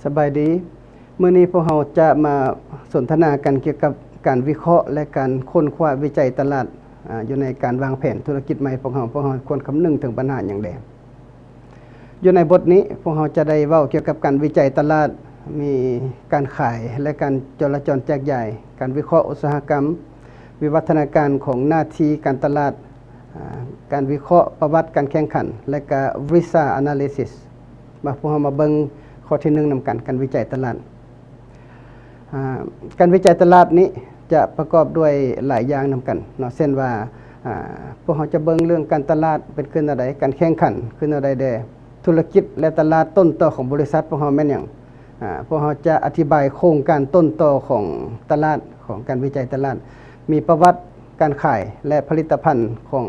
สบายดีเมื่อนี้พวกเราจะมาสนทนากันเกี่ยวกับการวิเคราะห์และการค้นคว้าวิจัยตลาดอยู่ในการวางแผนธุรกิจใหม่พวกเราควรคำนึงถึงปัญหาอย่างใดอยู่ในบทนี้พวกเราจะได้เว้าเกี่ยวกับการวิจัยตลาดมีการขายและการจราจรแจกจ่ายการวิเคราะห์อุตสาหกรรมวิวัฒนาการของหน้าที่การตลาดการวิเคราะห์ประวัติการแข่งขันและก็ Research Analysis มาพวกเรามาเบิ่งข้อที่1นำกันการวิจัยตลาดการวิจัยตลาดนี้จะประกอบด้วยหลายอย่างนำกันเนาะเช่นว่าพวกเราจะเบิ่งเรื่องการตลาดเป็นขึ้นอะไรการแข่งขันขึ้นอะไรแดธุรกิจและตลาดต้นต่อของบริษัทพวกเราแม่นหยังพวกเราจะอธิบายโครงการต้นต่อของตลาดของการวิจัยตลาดมีประวัติการขายและผลิตภัณฑ์ของ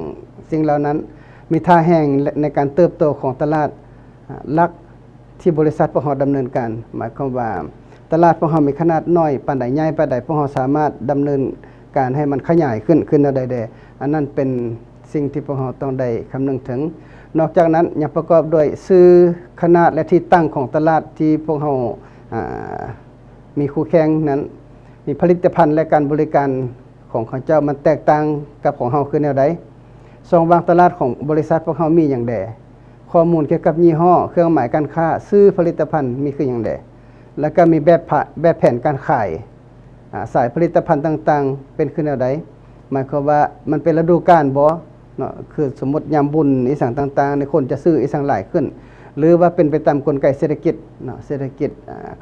สิ่งเหล่านั้นมีท่าแห่งในการเติบโตของตลาดลักที่บริษัทพวกเราดำเนินการหมายความว่าตลาดพวกเรามีขนาดน้อยปานใดใหญ่ปานใดพวกเราสามารถดำเนินการให้มันขยายขึ้นใดๆอันนั้นเป็นสิ่งที่พวกเราต้องได้คำนึงถึงนอกจากนั้นยังประกอบด้วยชื่อขนาดและที่ตั้งของตลาดที่พวกเรามีคู่แข่งนั้นมีผลิตภัณฑ์และการบริการของเขาเจ้ามันแตกต่างกับของเราคือแนวใดช่องว่างตลาดของบริษัทพวกเรามีอย่างใดข้อมูลเกี่ยวกับยี่ห้อเครื่องหมายการค้าซื้อผลิตภัณฑ์มีคืออย่างใดแล้วก็มีแบบแผนการขายสายผลิตภัณฑ์ต่างๆเป็นคือแนวใดหมายความว่ามันเป็นฤดูกาลบ่เนาะคือสมมุติยามบุญอีสังต่างๆในคนจะซื้ออีสังหลายขึ้นหรือว่าเป็นไปตามกลไกเศรษฐกิจเนาะเศรษฐกิจ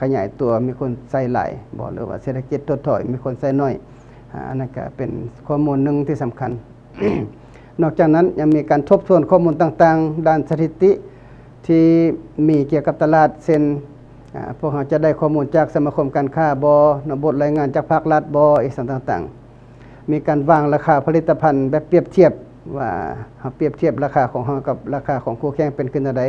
ขยายตัวมีคนใส่หลายบ่หรือว่าเศรษฐกิจถดถอยมีคนใส่น้อยอันนั้นก็เป็นข้อมูลหนึ่งที่สำคัญ นอกจากนั้นยังมีการทบทวนข้อมูลต่างๆด้านสถิติที่มีเกี่ยวกับตลาดเช่นพวกเราจะได้ข้อมูลจากสมาคมการค้าบ่บทรายงานจากภาครัฐบ่อีกสิ่งต่างๆมีการวางราคาผลิตภัณฑ์แบบเปรียบเทียบว่าเปรียบเทียบราคาของเรากับราคาของคู่แข่งเป็นขึ้นเท่าใด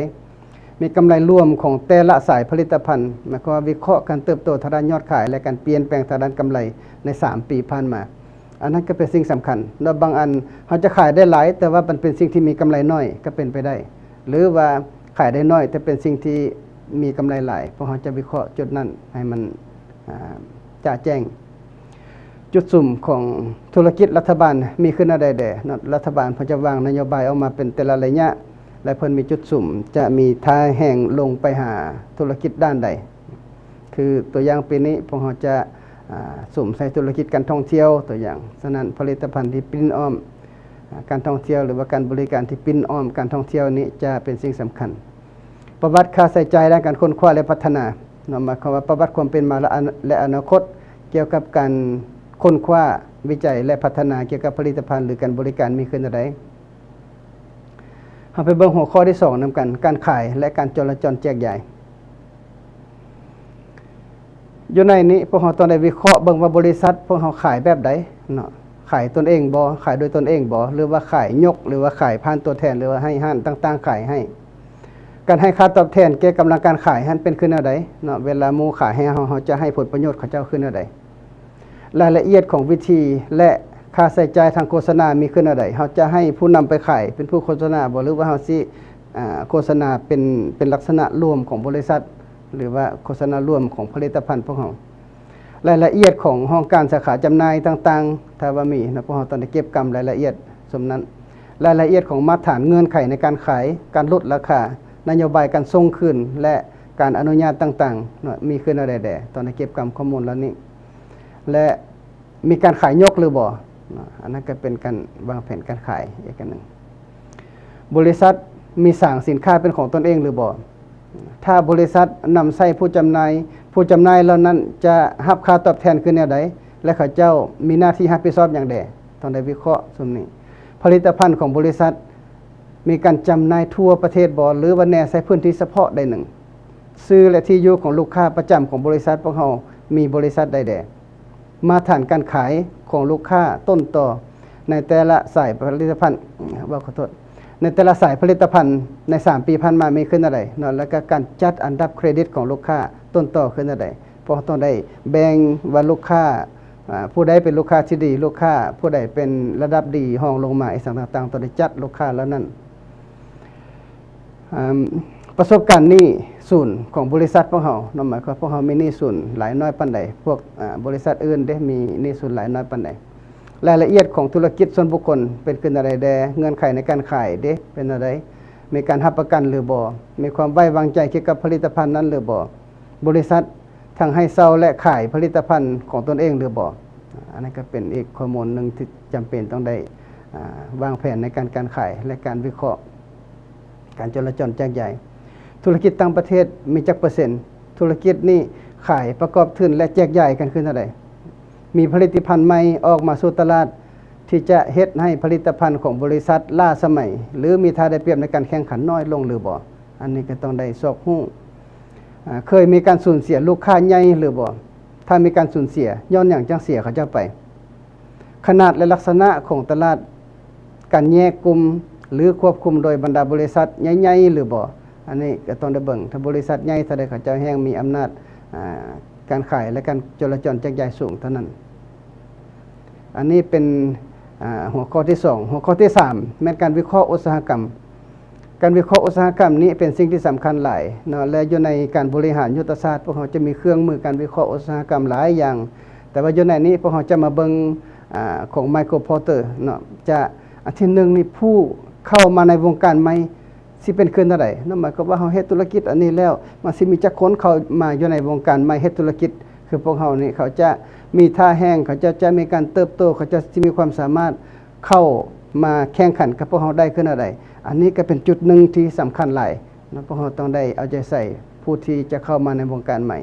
มีกำไรรวมของแต่ละสายผลิตภัณฑ์หมายความว่าวิเคราะห์การเติบโตทางด้านยอดขายและการเปลี่ยนแปลงทางด้านกำไรใน3ปีผ่านมาอันนั้นก็เป็นสิ่งสำคัญแล้วบางอันเขาจะขายได้หลายแต่ว่ามันเป็นสิ่งที่มีกำไรน้อยก็เป็นไปได้หรือว่าขายได้น้อยแต่เป็นสิ่งที่มีกำไรหลายเพราะเขาจะวิเคราะห์จุดนั้นให้มันจ่าแจ้งจุดสุ่มของธุรกิจรัฐบาลมีขึ้นอะไรแด่รัฐบาลเพิ่นจะวางนโยบายออกมาเป็นแต่ละระยะและเพิ่นมีจุดสุ่มจะมีท่าแห่งลงไปหาธุรกิจด้านใดคือตัวอย่างปีนี้พวกเราจะสุ่มใส่ธุรกิจการท่องเที่ยวตัวอย่างฉะนั้นผลิตภัณฑ์ที่ปิ้นอ้อมการท่องเที่ยวหรือว่าการบริการที่ปิ้นอ้อมการท่องเที่ยวนี้จะเป็นสิ่งสำคัญประวัติค่าใช้จ่ายและการค้นคว้าและพัฒนาหมายความว่าประวัติความเป็นมาและอนาคตเกี่ยวกับการค้นคว้าวิจัยและพัฒนาเกี่ยวกับผลิตภัณฑ์หรือการบริการมีขึ้นอะไรเราไปเบิ่งหัวข้อที่2นำกันการขายและการจราจรแจกจ่ายอยู่ในนี้พวกเราต้องได้วิเคราะห์เบิ่งว่าบริษัทพวกเราขายแบบใดเนาะขายตนเองบ่ขายโดยตนเองบ่หรือว่าขายยกหรือว่าขายผ่านตัวแทนหรือว่าให้ห้างต่างๆขายให้การให้ค่าตอบแทนแก่กำลังการขายหันเป็นขึ้นแนวใดเนาะเวลาหมู่ขายให้เราจะให้ผลประโยชน์เขาเจ้าขึ้นแนวใดรายละเอียดของวิธีและค่าใช้จ่ายทางโฆษณามีขึ้นแนวใดเราจะให้ผู้นำไปขายเป็นผู้โฆษณาบ่หรือว่าเราสิโฆษณาเป็นลักษณะรวมของบริษัทหรือว่าโฆษณาร่วมของผลิตภัณฑ์พวกเรารายละเอียดของห้องการสาขาจำหน่ายต่างๆถ้าว่ามีนะพวกเราต้องได้เก็บกำรายละเอียดสมนั้นรายละเอียดของมาตรฐานเงื่อนไขในการขายการลดราคานโยบายการส่งคืนและการอนุญาตต่างๆมีขึ้นอะไรแด่ตอนได้เก็บกำข้อมูลแล้วนี้และมีการขายยกหรือบ่อันนั้นก็เป็นการวางแผนการขายอีกอันหนึ่งบริษัทมีสั่งสินค้าเป็นของตนเองหรือบ่ถ้าบริษัทนำใส่ผู้จำหน่ายเหล่านั้นจะรับค่าตอบแทนคือแนวใดและเขาเจ้ามีหน้าที่รับผิดชอบอย่างใดต้องได้วิเคราะห์ส่วนนี้ผลิตภัณฑ์ของบริษัทมีการจำหน่ายทั่วประเทศบ่หรือว่าแน่ใส่พื้นที่เฉพาะใดหนึ่งซื้อและที่อยู่ของลูกค้าประจำของบริษัทพวกเรามีบริษัทใดแดมาตรฐานการขายของลูกค้าต้นต่อในแต่ละสายผลิตภัณฑ์ขอโทษในแต่ละสายผลิตภัณฑ์ใน3ปีผ่านมามีขึ้นอะไรเนาะแล้วก็การจัดอันดับเครดิตของลูกค้าต้นต่อขึ้นอะไรเพราะต้องได้แบ่งว่าลูกค้าผู้ใดเป็นลูกค้าที่ดีลูกค้าผู้ใดเป็นระดับดีห้องลงมาอีกต่างๆต้องได้จัดลูกค้าแล้วนั้น ประสบการณ์หนี้ศูนย์ของบริษัทพวกเราเนาะหมายความพวกเรามีหนี้ศูนย์หลายน้อยปานใดพวกบริษัทอื่นได้มีหนี้ศูนย์หลายน้อยปานใดรายละเอียดของธุรกิจส่วนบุคคลเป็นขึ้นอะไรแดเงื่อนไขในการขายเด้เป็นอะไรมีการรับประกันหรือบ่มีความไว้วางใจเกี่ยวกับผลิตภัณฑ์นั้นหรือบ่บริษัททั้งให้เซาและขายผลิตภัณฑ์ของตนเองหรือบ่อันนั้นก็เป็นอีกข้อมูลหนึ่งที่จำเป็นต้องได้วางแผนในการขายและการวิเคราะห์การจราจรแจกใหญ่ธุรกิจต่างประเทศมีจักเปอร์เซ็นต์ธุรกิจนี่ขายประกอบทุนและแจกใหญ่กันขึ้นเท่าไหร่มีผลิตภัณฑ์ใหม่ออกมาสู่ตลาดที่จะเฮ็ดให้ผลิตภัณฑ์ของบริษัทล้าสมัยหรือมีท่าได้เปรียบในการแข่งขันน้อยลงหรือบ่อันนี้ก็ต้องได้สอบฮู้เคยมีการสูญเสียลูกค้าใหญ่หรือบ่ถ้ามีการสูญเสียย้อนหยังจังเสียเขาเจ้าไปขนาดและลักษณะของตลาดการแยกกลุ่มหรือควบคุมโดยบรรดาบริษัทใหญ่ๆหรือบ่อันนี้ก็ต้องได้เบิ่งถ้าบริษัทใหญ่ถ้าได้เขาเจ้าแห่งมีอำนาจการขายและการจราจรแจกจ่ายสูงเท่านั้นอันนี้เป็นหัวข้อที่2หัวข้อที่3แม้นการวิเคราะห์อุตสาหกรรมการวิเคราะห์อุตสาหกรรมนี้เป็นสิ่งที่สำคัญหลายเนาะและอยู่ในการบริหารยุทธศาสตร์พวกเราจะมีเครื่องมือการวิเคราะห์อุตสาหกรรมหลายอย่างแต่ว่าอยู่ในนี้พวกเราจะมาเบิ่งของไมโครพอร์เตอร์เนาะจะอันที่1นี่ผู้เข้ามาในวงการใหม่สิเป็นขึ้นเท่าใดนั่นหมายความว่าเฮาเฮ็ดธุรกิจอันนี้แล้วมันสิมีจักคนเข้ามาอยู่ในวงการใหม่เฮ็ดธุรกิจคือพวกเฮานี่เขาจะมีท่าแห้งเขาจะมีการเติบโตเขาจะมีความสามารถเข้ามาแข่งขันกับพวกเฮาได้ขึ้นเท่าใดอันนี้ก็เป็นจุดหนึ่งที่สำคัญหลายนะพวกเฮาต้องได้เอาใจใส่ผู้ที่จะเข้ามาในวงการใหม่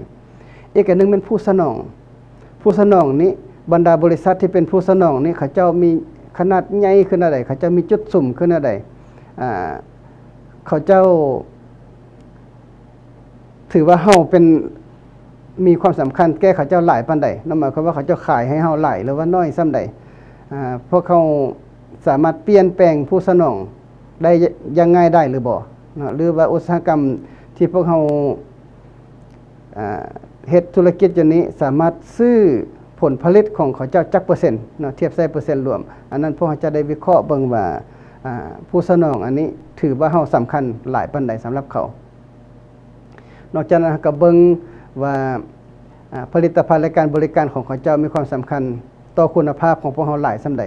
อีกอันนึงเป็นผู้สนองนี้บรรดาบริษัทที่เป็นผู้สนองนี่เขาเจ้ามีขนาดใหญ่ขึ้นเท่าใดเขาจะมีจุดสุ่มขึ้นเท่าใดเขาเจ้าถือว่าเฮาเป็นมีความสำคัญแก้เขาเจ้าหลายปานใดนั่นหมายความว่าเขาเจ้าขายให้เฮาหลายหรือว่าน้อยส่ำใดพวกเขาสามารถเปลี่ยนแปลงผู้สนองได้ยังไงได้หรือบ่หรือว่าอุตสาหกรรมที่พวกเขาเฮ็ดธุรกิจอย่างนี้สามารถซื้อผลผลิตของเขาเจ้าจักเปอร์เซ็นต์เนาะเทียบใส่เปอร์เซ็นต์รวมอันนั้นพวกเขาจะได้วิเคราะห์เบิ่งว่าผู้สนองอันนี้ถือว่าเฮาสำคัญหลายปานใดสำหรับเขานอกจากนั้นก็เบิ่งว่าผลิตภัณฑ์และการบริการของเขาเจ้ามีความสำคัญต่อคุณภาพของพวกเฮาหลายส่ำใด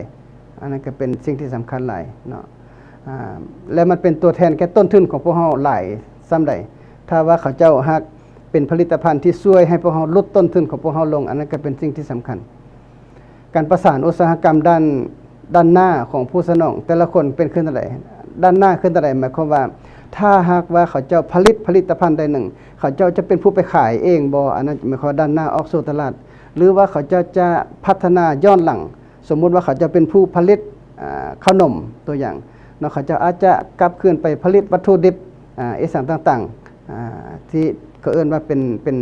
อันนั้นก็เป็นสิ่งที่สำคัญหลายเนาะและมันเป็นตัวแทนแก่ต้นทุนของพวกเฮาหลายส่ำใดถ้าว่าเขาเจ้าฮักเป็นผลิตภัณฑ์ที่ช่วยให้พวกเฮาลดต้นทุนของพวกเฮาลงอันนั้นก็เป็นสิ่งที่สำคัญการประสานอุตสาหกรรมด้านหน้าของผู้สนองแต่ละคนเป็นขึ้นเท่าใดด้านหน้าขึ้นเท่าใดหมายความว่าถ้าหากว่าเขาเจ้าผลิตภัณฑ์ใดหนึ่งเขาเจ้าจะเป็นผู้ไปขายเองบ่อันนั้นหมายความว่าด้านหน้าออกสู่ตลาดหรือว่าเขาเจ้าจะพัฒนาย้อนหลังสมมุติว่าเขาจะเป็นผู้ผลิตขนมตัวอย่างเนาะเขาจะอาจจะกลับคืนไปผลิตวัตถุดิบเอกสารต่างๆที่เขาเอิ้นว่าเป็น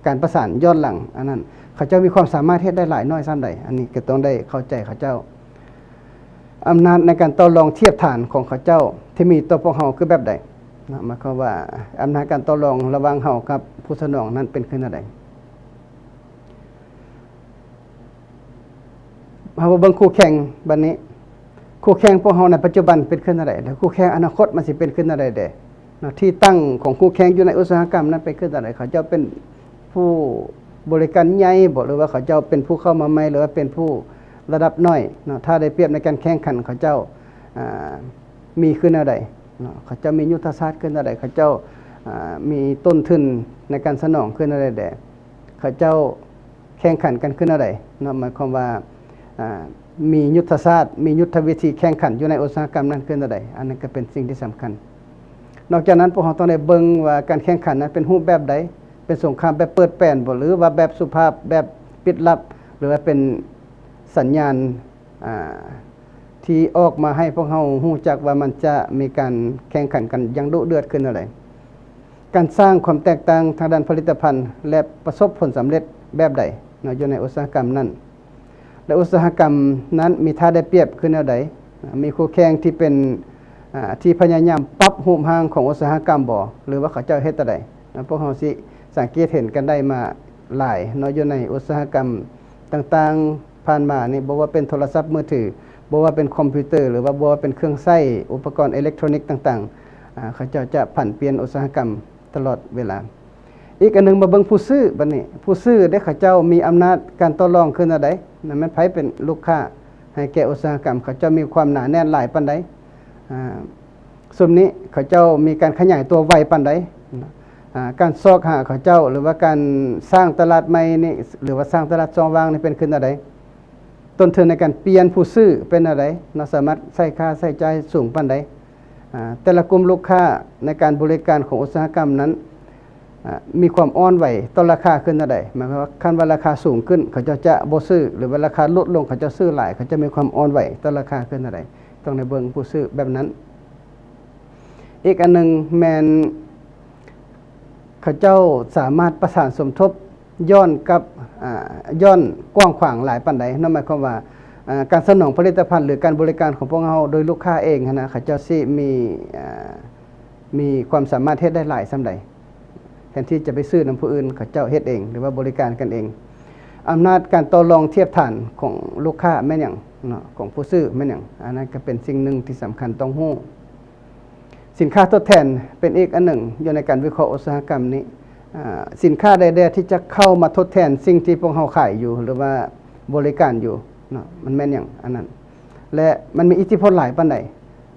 การประสานย้อนหลังอันนั้นเขาเจ้ามีความสามารถเฮ็ดได้หลายน้อยส่ำใดอันนี้ก็ต้องได้เข้าใจเขาเจ้าอำนาจในการต่อรองเทียบฐานของเขาเจ้าที่มีต่อพวกเฮาคือแบบใดนะหมายความว่าอำนาจการต่อรองระหว่างเฮากับผู้สนองนั้นเป็นขึ้นเท่าใดเฮาเบิ่งคู่แข่งบัดนี้คู่แข่งพวกเฮาในปัจจุบันเป็นขึ้นเท่าใดแล้วคู่แข่งอนาคตมันสิเป็นขึ้นเท่าใดเด้ที่ตั้งของคู่แข่งอยู่ในอุตสาหกรรมนั้นเป็นขึ้นเท่าใดเขาเจ้าเป็นผู้บริการใหญ่บ่หรือว่าเขาเจ้าเป็นผู้เข้ามาใหม่หรือว่าเป็นผู้ระดับน้อยเนาะถ้าได้เปรียบในการแข่งขันเขาเจ้ามีขึ้นเท่าใดเนาะเขาเจ้ามียุทธศาสตร์ขึ้นเท่าใดเขาเจ้ามีต้นทุนในการสนองขึ้นเท่าใดเขาเจ้าแข่งขันกันขึ้นเท่าใดเนาะหมายความว่ามียุทธศาสตร์มียุทธวิธีแข่งขันอยู่ในอุตสาหกรรมนั้นขึ้นเท่าใดอันนั้นก็เป็นสิ่งที่สำคัญนอกจากนั้นพวกเราต้องได้เบิ่งว่าการแข่งขันนั้นเป็นรูปแบบใดเป็นสงครามแบบเปิดแป้นบ่หรือว่าแบบสุภาพแบบปิดลับหรือว่าเป็นสัญญาณที่ออกมาให้พวกเราฮู้จักว่ามันจะมีการแข่งขันกันอย่างดุเดือดขึ้นเท่าใดการสร้างความแตกต่างทางด้านผลิตภัณฑ์และประสบผลสำเร็จแบบใดเนาะอยู่ในอุตสาหกรรมนั้นและอุตสาหกรรมนั้นมีท่าได้เปรียบขึ้นเท่าใดมีคู่แข่งที่เป็นที่พยายามปรับรูปร่างของอุตสาหกรรมบ่หรือว่าเขาเจ้าเฮ็ดจั่งใดพวกเราสิสังเกตเห็นกันได้มาหลายเนาะอยู่ในอุตสาหกรรมต่างๆผ่านมานี่บ่ว่าเป็นโทรศัพท์มือถือบ่ว่าเป็นคอมพิวเตอร์หรือว่าบ่ว่าเป็นเครื่องใช้อุปกรณ์อิเล็กทรอนิกส์ต่าง เขาเจ้าจะผันเปลี่ยนอุตสาหกรรมตลอดเวลาอีกอันนึงมาเบิ่งผู้ซื้อบัดนี้ผู้ซื้อได้เขาเจ้ามีอำนาจการต่อรองขึ้นอันใดนั่นมันไผเป็นลูกค้าให้แก่อุตสาหกรรมเขาเจ้ามีความหนาแน่นหลายปานใดส่วนนี้เขาเจ้ามีการขยายตัวไวปานใดการซอกหาเขาเจ้าหรือว่าการสร้างตลาดใหม่นี่หรือว่าสร้างตลาดช่องว่างนี่เป็นขึ้นอันใดต้นทุนในการเปลี่ยนผู้ซื้อเป็นอันใดเนาะสามารถใช้ค่าใช้จ่ายสูงปานใดแต่ละกลุ่มลูกค้าในการบริการของอุตสาหกรรมนั้นมีความอ่อนไหวต่อราคาขึ้นอันใดหมายความว่าคันว่าราคาสูงขึ้นเขาจะบ่ซื้อหรือว่าราคาลดลงเขาจะซื้อหลายเขาจะมีความอ่อนไหวต่อราคาขึ้นอันใดต้องในเบิ่งผู้ซื้อแบบนั้นอีกอันนึงแม่นเขาเจ้าสามารถประสานสมทบย้อนกับย้อนกว้างขวางหลายปานใดนั่นหมายความว่าการสนองผลิตภัณฑ์หรือการบริการของพวกเราโดยลูกค้าเองนะเขาเจ้าสิมีความสามารถเฮ็ดได้หลายส่ำใดแทนที่จะไปซื้อนำผู้อื่นเขาเจ้าเฮ็ดเองหรือว่าบริการกันเองอำนาจการต่อรองเทียบฐานของลูกค้าแม่นหยังเนาะของผู้ซื้อแม่นหยังอันนั้นก็เป็นสิ่งหนึ่งที่สำคัญต้องรู้สินค้าทดแทนเป็นอีกอันหนึ่งอยู่ในการวิเคราะห์อุตสาหกรรมนี้สินค้าใดๆที่จะเข้ามาทดแทนสิ่งที่พวกเราขายอยู่หรือว่าบริการอยู่เนาะมันแม่นหยังอันนั้นและมันมีอิทธิพลหลายปานใด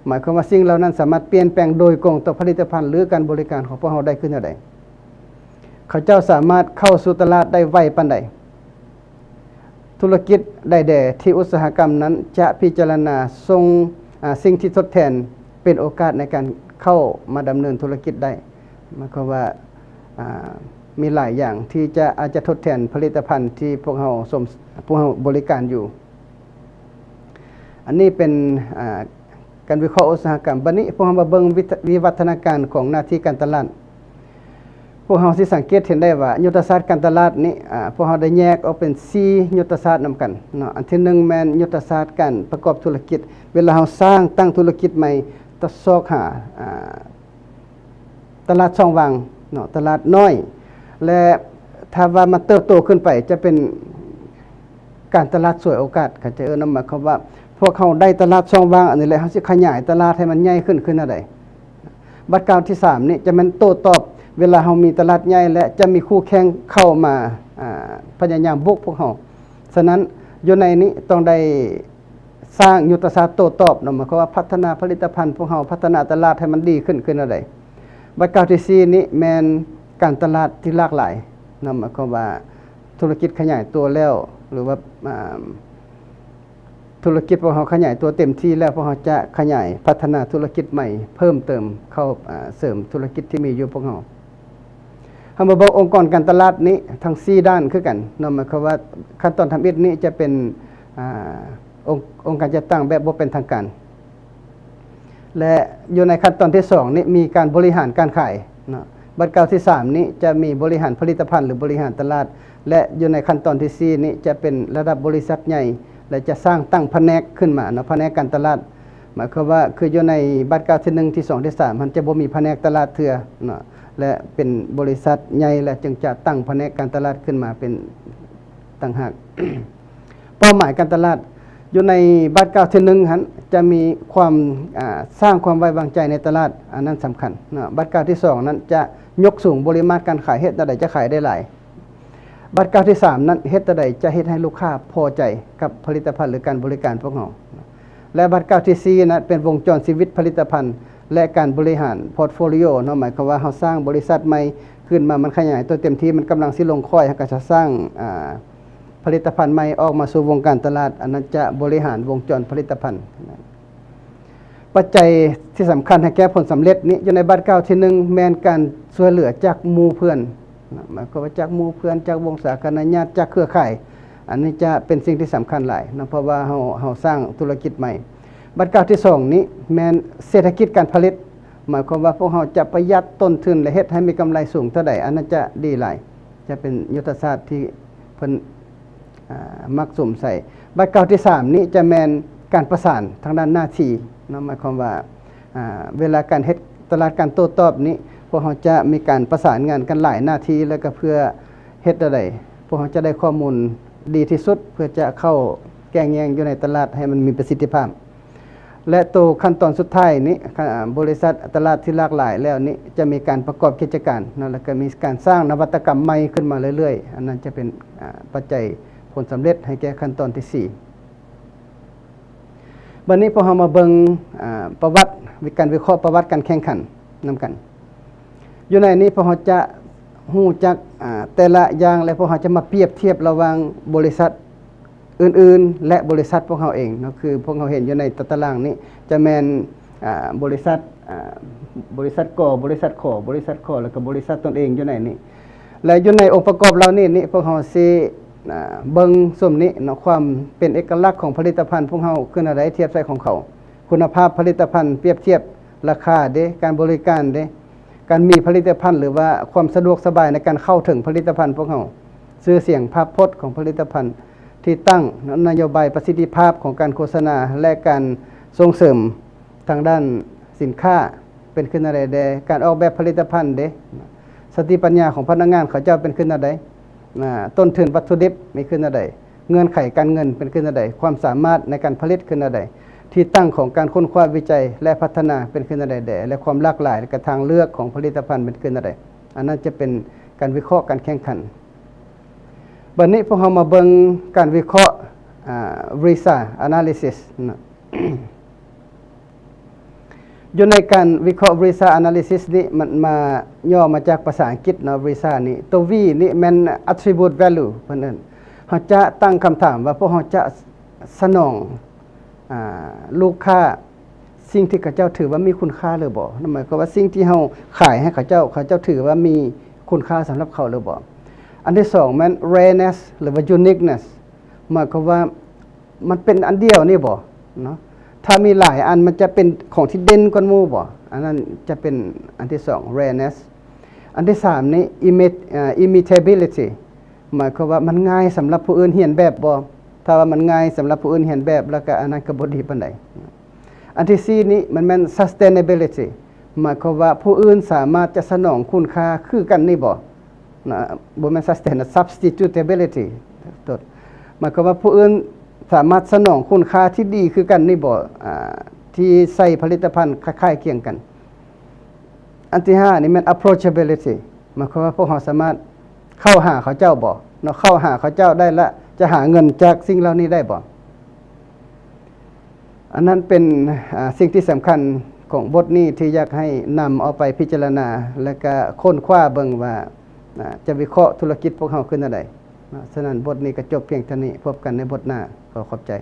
หมายความว่าสิ่งเหล่านั้นสามารถเปลี่ยนแปลงโดยตรงต่อผลิตภัณฑ์หรือการบริการของพวกเราได้ขึ้นเท่าใดเขาเจ้าสามารถเข้าสู่ตลาดได้ไวปานใดธุรกิจใดๆที่อุตสาหกรรมนั้นจะพิจารณาส่งสิ่งที่ทดแทนเป็นโอกาสในการเข้ามาดำเนินธุรกิจได้หมายความว่ามีหลายอย่างที่อาจจะทดแทนผลิตภัณฑ์ที่พวกเราบริการอยู่อันนี้เป็นการวิเคราะห์อุตสาหกรรมบัดนี้พวกเรามาเบิ่งวิวัฒนาการของหน้าที่การตลาดพวกเราสิสังเกตเห็นได้ว่ายุทธศาสตร์การตลาดนี้พวกเราได้แยกออกเป็น4ยุทธศาสตร์นำกันเนาะอันที่1แม่นยุทธศาสตร์การประกอบธุรกิจเวลาเราสร้างตั้งธุรกิจใหม่ต้องซอกหาตลาดช่องว่างเนาะตลาดน้อยและถ้าว่ามันเติบโตขึ้นไปจะเป็นการตลาดสวยโอกาสเขาจะนำมาคำว่าพวกเขาได้ตลาดช่องว่างอันนี้แหละเขาสิขยายตลาดให้มันใหญ่ขึ้นอันใดบัดกล่าวที่3นี่จะมันโต้ตอบเวลาเรามีตลาดใหญ่และจะมีคู่แข่งเข้ามาพยายามบุกพวกเราฉะนั้นอยู่ในนี้ต้องได้สร้างยุทธศาสตร์โต้ตอบนำมาคำว่าพัฒนาผลิตภัณฑ์พวกเราพัฒนาตลาดให้มันดีขึ้นอันใดบัดกล่าวที่4นี้แม่นการตลาดที่หลากหลายนำมาคำว่าธุรกิจขยายตัวแล้วหรือว่าธุรกิจพวกเราขยายตัวเต็มที่แล้วพวกเราจะขยายพัฒนาธุรกิจใหม่เพิ่มเติมเข้าเสริมธุรกิจที่มีอยู่พวกเรามาบอกองค์กรการตลาดนี้ทั้ง4ด้านคือกันนำมาคำว่าขั้นตอนทำอิฐนี้จะเป็นองค์การจัดตั้งแบบบ่เป็นทางการและอยู่ในขั้นตอนที่2นี้มีการบริหารการขายเนาะบัดกล่าวที่3นี้จะมีบริหารผลิตภัณฑ์หรือบริหารตลาดและอยู่ในขั้นตอนที่4นี้จะเป็นระดับบริษัทใหญ่และจะสร้างตั้งแผนกขึ้นมาเนาะแผนกการตลาดหมายความว่าคืออยู่ในบัดกล่าวที่1ที่2ที่3มันจะบ่มีแผนกตลาดเทื่อเนาะและเป็นบริษัทใหญ่และจึงจะตั้งแผนกการตลาดขึ้นมาเป็นต่างหาก เป้าหมายการตลาดอยู่ในบัดกล่าวที่1หั่นจะมีความสร้างความไว้วางใจในตลาดอันนั้นสำคัญเนาะบัดกล่าวที่2นั้นจะยกสูงปริมาณการขายเฮ็ดใดจะขายได้หลายบัดกล่าวที่3นั้นเฮ็ดใดจะเฮ็ดให้ลูกค้าพอใจกับผลิตภัณฑ์หรือการบริการพวกเราและบัดกล่าวที่4นั้นเป็นวงจรชีวิตผลิตภัณฑ์และการบริหารพอร์ตโฟลิโอเนาะหมายความว่าเราสร้างบริษัทใหม่ขึ้นมามันขยายตัวเต็มที่มันกำลังสิลงค่อยก็จะสร้างผลิตภัณฑ์ใหม่ออกมาสู่วงการตลาดอันนั้นจะบริหารวงจรผลิตภัณฑ์ปัจจัยที่สำคัญให้แก้ผลสำเร็จนี้อยู่ในบัดกล่าวที่1แม่นการช่วยเหลือจากหมู่เพื่อนหมายความว่าจากหมู่เพื่อนจากวงสาคณะญาติจากเครือข่ายอันนี้จะเป็นสิ่งที่สำคัญหลายนะเพราะว่าเราสร้างธุรกิจใหม่บัดกล่าวที่2นี้แม่นเศรษฐกิจการผลิตหมายความว่าพวกเราจะประหยัดต้นทุนและเฮ็ดให้มีกำไรสูงเท่าใดอันนั้นจะดีหลายจะเป็นยุทธศาสตร์ที่เพิ่นมักสวมใส่บัดกล่าวที่3นี้จะแม่นการประสานทางด้านหน้าที่เนาะหมายความว่าเวลาการเฮ็ดตลาดการโต้ตอบนี้พวกเราจะมีการประสานงานกันหลายหน้าที่แล้วก็เพื่อเฮ็ดใดพวกเราจะได้ข้อมูลดีที่สุดเพื่อจะเข้าแก้งแย้งอยู่ในตลาดให้มันมีประสิทธิภาพ และตัวขั้นตอนสุดท้ายนี้บริษัทตลาดที่หลากหลายแล้วนี้จะมีการประกอบกิจการนะแล้วก็มีการสร้างนวัตกรรมใหม่ขึ้นมาเรื่อยๆอันนั้นจะเป็นปัจจัยผลสำเร็จให้แก่ขั้นตอนที่4บัดนี้พอเรามาเบิ่งประวัติการวิเคราะห์ประวัติการแข่งขันนำกันอยู่ในนี้พอเราจะฮู้จักแต่ละอย่างและพวกเราจะมาเปรียบเทียบระหว่างบริษัทอื่นๆและบริษัทพวกเราเองเนาะคือพวกเราเห็นอยู่ในตารางนี้จะแม่นบริษัทบริษัทกบริษัทขบริษัทขแล้วก็บริษัทตนเองอยู่ในนี้และอยู่ในองค์ประกอบเหล่านี้พวกเราสิเบิ่งส่วนนี้เนาะความเป็นเอกลักษณ์ของผลิตภัณฑ์พวกเราคืออะไรเทียบใส่ของเขาคุณภาพผลิตภัณฑ์เปรียบเทียบราคาเด้การบริการเด้การมีผลิตภัณฑ์หรือว่าความสะดวกสบายในการเข้าถึงผลิตภัณฑ์พวกเราชื่อเสียงภาพพจน์ของผลิตภัณฑ์ที่ตั้งนโยบายประสิทธิภาพของการโฆษณาและการส่งเสริมทางด้านสินค้าเป็นขึ้นอะไรใดการออกแบบผลิตภัณฑ์เด้สติปัญญาของพนักงานเขาเจ้าเป็นขึ้นอะไรต้นทุนวัตถุดิบมีขึ้นอะไรเงื่อนไขการเงินเป็นขึ้นอะไรความสามารถในการผลิตขึ้นอะไรที่ตั้งของการค้นคว้าวิจัยและพัฒนาเป็นขึ้นอะไรใดและความหลากหลายและทางเลือกของผลิตภัณฑ์เป็นขึ้นอะไรอันนั้นจะเป็นการวิเคราะห์การแข่งขันบัดนี้พวกเรามาเบิ่งการวิเคราะห์research analysis นะ อยู่ในการวิเคราะห์ research analysis นี้มันมาย่อมาจากภาษาอังกฤษเนาะ research นี้ตัว V นี่มัน attribute value เพิ่นเอิ้นเฮาจะตั้งคำถามว่าพวกเฮาจะสนองลูกค้าสิ่งที่เขาเจ้าถือว่ามีคุณค่าหรือบ่นั่นหมายความว่าสิ่งที่เฮาขายให้เขาเจ้าถือว่ามีคุณค่าสำหรับเขาหรือบ่อันที่2มัน rareness หรือว่า uniqueness หมายความว่ามันเป็นอันเดียวนี่บ่เนาะถ้ามีหลายอันมันจะเป็นของที่เด่นกว่าหมู่บ่อันนั้นจะเป็นอันที่2 rareness อันที่3นี่ imitability หมายความว่ามันง่ายสำหรับผู้อื่นเรียนแบบบ่ถ้าว่ามันง่ายสำหรับผู้อื่นเรียนแบบแล้วก็อันนั้นก็บ่ดีปานใดอันที่4นี่มันแม่น sustainability หมายความว่าผู้อื่นสามารถจะสนองคุณค่าคือกันนี่บ่บ่แม่น substitutability ตดหมายความว่าผู้อื่นสามารถสนองคุณค่าที่ดีคือกันนี่บ่ที่ใส่ผลิตภัณฑ์คล้ายๆเคียงกันอันที่5นี่แม่น approachability หมายความว่าพวกเราสามารถเข้าหาเขาเจ้าบ่เนาะเข้าหาเขาเจ้าได้ละจะหาเงินจากสิ่งเหล่านี้ได้บ่อันนั้นเป็นสิ่งที่สำคัญของบทนี้ที่อยากให้นำเอาไปพิจารณาและก็ค้นคว้าเบิ่งว่าจะวิเคราะห์ธุรกิจพวกเราขึ้นอะไรฉะนั้นบทนี้ก็จบเพียงเท่านี้พบกันในบทหน้าขอขอบใจ